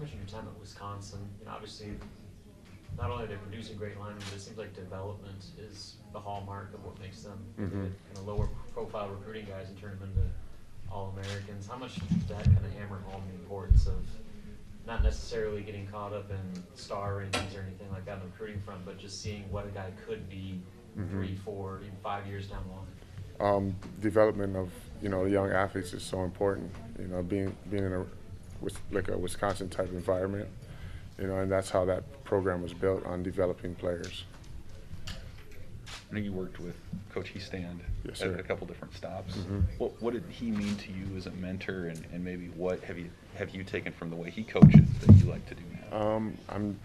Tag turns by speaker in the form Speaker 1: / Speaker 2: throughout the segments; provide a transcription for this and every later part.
Speaker 1: mentioned your time at Wisconsin. Obviously, not only are they producing great linemen, but it seems like development is the hallmark of what makes them kind of lower profile recruiting guys and turn them into All-Americans. How much does that kind of hammer home the importance of not necessarily getting caught up in star rankings or anything like that on the recruiting front, but just seeing what a guy could be 3, 4, even 5 years down the line?
Speaker 2: Development of young athletes is so important. Being in a Wisconsin type environment, and that's how that program was built, on developing players.
Speaker 3: I know you worked with Coach Hestand
Speaker 2: Yes,
Speaker 3: at
Speaker 2: sir.
Speaker 3: a couple different stops. What did he mean to you as a mentor, and maybe what have you taken from the way he coaches that you like to do now?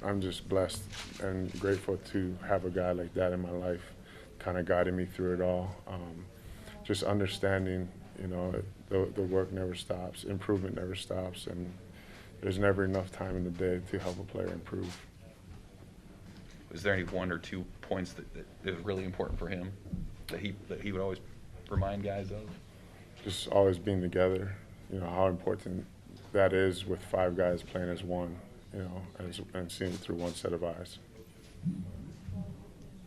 Speaker 2: I'm just blessed and grateful to have a guy like that in my life, kind of guiding me through it all. Just understanding, the work never stops, improvement never stops, and there's never enough time in the day to help a player improve.
Speaker 3: Was there any 1 or 2 points that is really important for him that he would always remind guys of?
Speaker 2: Just always being together, how important that is with 5 guys playing as one, and seeing it through one set of eyes.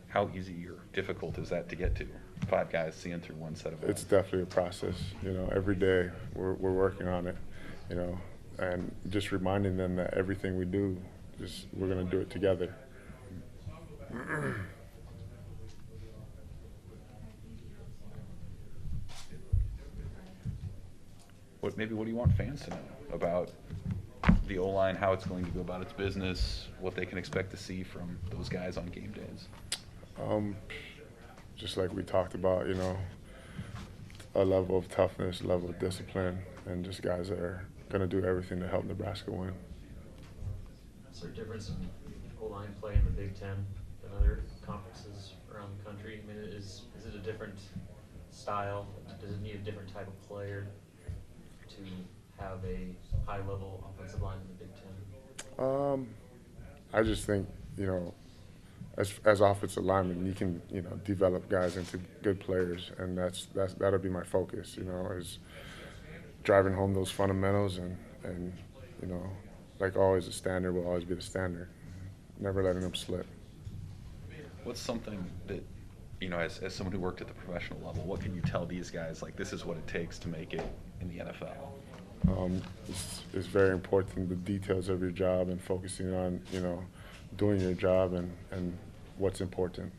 Speaker 3: How easy or difficult is that to get to? 5 guys seeing through one set of eyes.
Speaker 2: It's definitely a process. Every day we're working on it, and just reminding them that everything we do, we're going to do it together.
Speaker 3: What do you want fans to know about the O-line, how it's going to go about its business, what they can expect to see from those guys on game days?
Speaker 2: Just like we talked about, a level of toughness, level of discipline, and just guys that are going to do everything to help Nebraska win.
Speaker 1: Is there a difference in O-line play in the Big Ten than other conferences around the country? I mean, is it a different style? Does it need a different type of player to have a high-level offensive line in the Big Ten?
Speaker 2: I just think, as offensive linemen, you can, develop guys into good players, and that'll be my focus, is driving home those fundamentals, and like always, the standard will always be the standard. Never letting them slip.
Speaker 3: What's something that, as someone who worked at the professional level, what can you tell these guys, like, this is what it takes to make it in the NFL?
Speaker 2: It's very important, the details of your job, and focusing on, doing your job and what's important.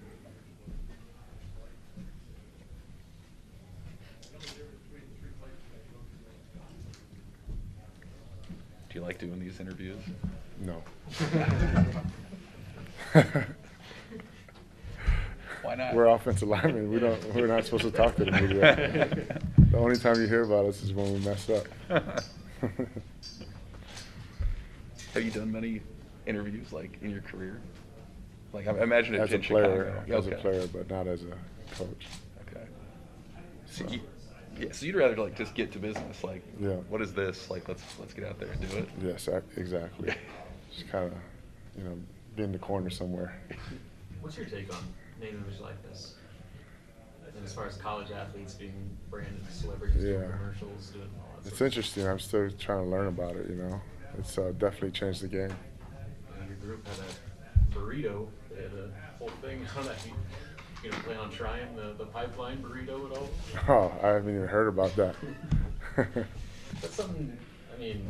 Speaker 3: Do you like doing these interviews?
Speaker 2: No.
Speaker 3: Why not?
Speaker 2: We're offensive linemen. We're not supposed to talk to the media. The only time you hear about us is when we mess up.
Speaker 3: Have you done many interviews, like, in your career? Like, I imagine
Speaker 2: as a
Speaker 3: in
Speaker 2: player,
Speaker 3: Chicago.
Speaker 2: as a player, but not as a coach.
Speaker 3: Okay. So you'd rather, like, just get to business, like,
Speaker 2: Yeah.
Speaker 3: what is this? Like, let's get out there and do it.
Speaker 2: Yes, exactly. Just kind of, be in the corner somewhere.
Speaker 1: What's your take on name, image, likeness? And as far as college athletes being branded as celebrities, doing commercials, doing all that
Speaker 2: It's
Speaker 1: stuff.
Speaker 2: interesting. I'm still trying to learn about it, It's definitely changed the game.
Speaker 1: Your group had a burrito. They had a whole thing on that. You plan on trying the pipeline burrito at all?
Speaker 2: Oh, I haven't even heard about that.
Speaker 1: That's something, it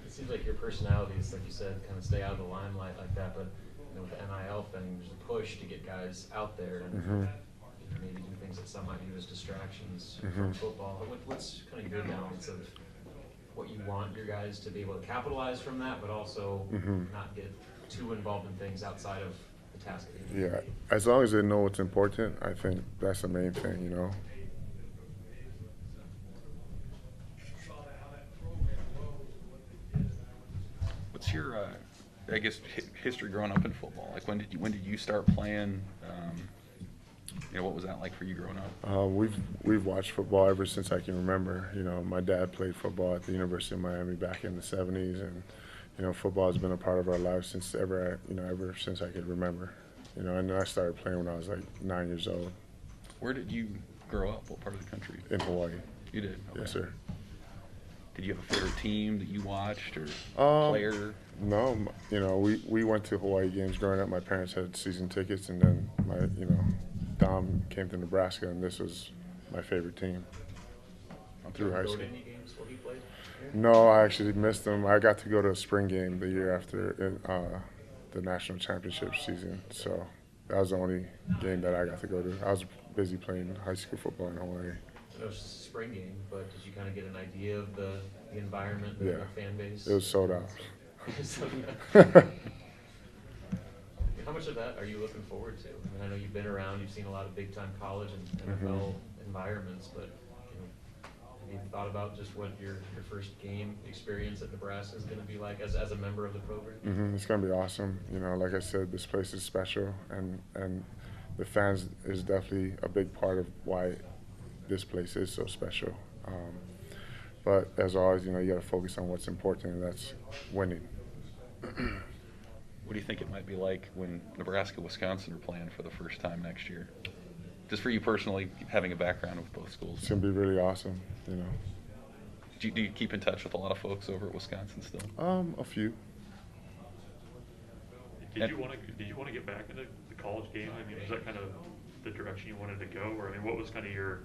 Speaker 1: seems like your personality is, like you said, kind of stay out of the limelight like that, but with the NIL thing, there's a push to get guys out there and maybe do things that some might view as distractions from football. What's kind of your balance of what you want your guys to be able to capitalize from that, but also not get too involved in things outside of the task at hand?
Speaker 2: Yeah, as long as they know what's important, I think that's the main thing,
Speaker 3: What's your, I guess, history growing up in football? Like, when did you start playing? What was that like for you growing up?
Speaker 2: We've watched football ever since I can remember. My dad played football at the University of Miami back in the '70s, and football has been a part of our lives since ever since I could remember. And I started playing when I was like 9 years old.
Speaker 3: Where did you grow up? What part of the country?
Speaker 2: In Hawaii.
Speaker 3: You did? Okay.
Speaker 2: Yes, sir.
Speaker 3: Did you have a favorite team that you watched or
Speaker 2: Um,
Speaker 3: player?
Speaker 2: no, you know, we went to Hawaii games growing up. My parents had season tickets, and then Dom came to Nebraska, and this was my favorite team through high
Speaker 1: Go
Speaker 2: school.
Speaker 1: to any games while he played here?
Speaker 2: No, I actually missed them. I got to go to a spring game the year after the national championship season, so that was the only game that I got to go to. I was busy playing high school football in Hawaii.
Speaker 1: I know it's just a spring game, but did you kind of get an idea of the environment, the
Speaker 2: Yeah.
Speaker 1: fan base?
Speaker 2: It was sold out.
Speaker 1: So, how much of that are you looking forward to? I mean, I know you've been around, you've seen a lot of big-time college and NFL environments, but have you thought about just what your first game experience at Nebraska is going to be like as a member of the program?
Speaker 2: It's gonna be awesome. You know, like I said, this place is special, and the fans is definitely a big part of why this place is so special. But as always, you know, you got to focus on what's important, and that's winning.
Speaker 3: What do you think it might be like when Nebraska, Wisconsin are playing for the first time next year? Just for you personally, having a background with both schools.
Speaker 2: It's gonna be really awesome. You know,
Speaker 3: Do you keep in touch with a lot of folks over at Wisconsin still?
Speaker 2: a few.
Speaker 4: Did you want to get back into the college game? I mean, was that kind of the direction you wanted to go, or I mean, what was kind of your?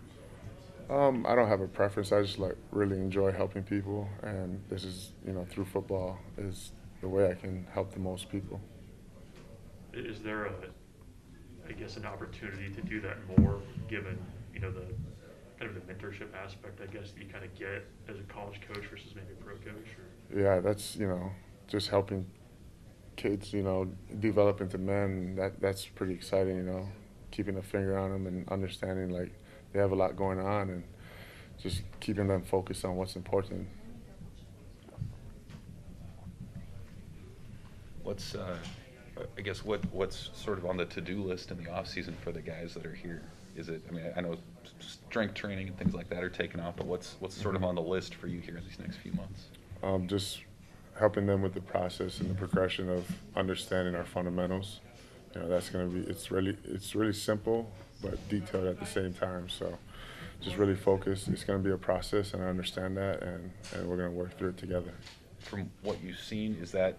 Speaker 2: I don't have a preference. I just really enjoy helping people, and this is, you know, through football is the way I can help the most people.
Speaker 4: Is there I guess, an opportunity to do that more, given the kind of the mentorship aspect, I guess, that you kind of get as a college coach versus maybe a pro coach? Or?
Speaker 2: Yeah, that's, just helping kids, develop into men. That's pretty exciting, keeping a finger on them and understanding like they have a lot going on and just keeping them focused on what's important.
Speaker 3: What's what's sort of on the to-do list in the off season for the guys that are here? Is it? I mean, I know strength training and things like that are taken off, but what's sort of on the list for you here in these next few months?
Speaker 2: Just helping them with the process and the progression of understanding our fundamentals. That's going to be. It's really simple, but detailed at the same time. So, just really focus. It's going to be a process, and I understand that, and we're going to work through it together.
Speaker 3: From what you've seen, is that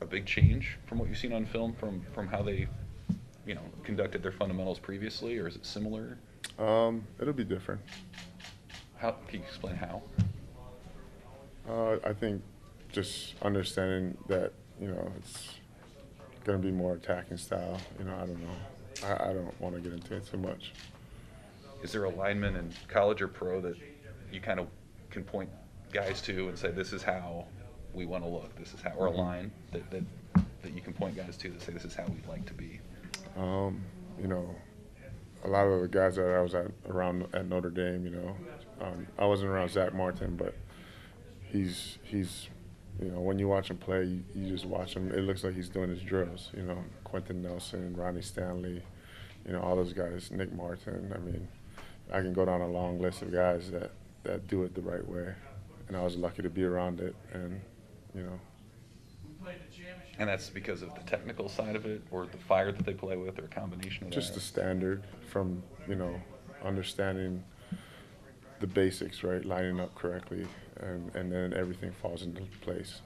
Speaker 3: a big change from what you've seen on film from how they, conducted their fundamentals previously, or is it similar?
Speaker 2: It'll be different.
Speaker 3: How can you explain how?
Speaker 2: I think just understanding that it's going to be more attacking style. I don't know. I don't want to get into it too much.
Speaker 3: Is there a lineman in college or pro that you kind of can point guys to and say, this is how we want to look, this is how, or a line that you can point guys to say, this is how we'd like to be?
Speaker 2: A lot of the guys that I was around at Notre Dame, I wasn't around Zach Martin, but he's when you watch him play, you just watch him. It looks like he's doing his drills. Quentin Nelson, Ronnie Stanley, all those guys, Nick Martin. I mean, I can go down a long list of guys that do it the right way, and I was lucky to be around it, and
Speaker 3: And that's because of the technical side of it, or the fire that they play with, or a combination of that?
Speaker 2: just the standard from understanding the basics, right, lining up correctly, and then everything falls into place.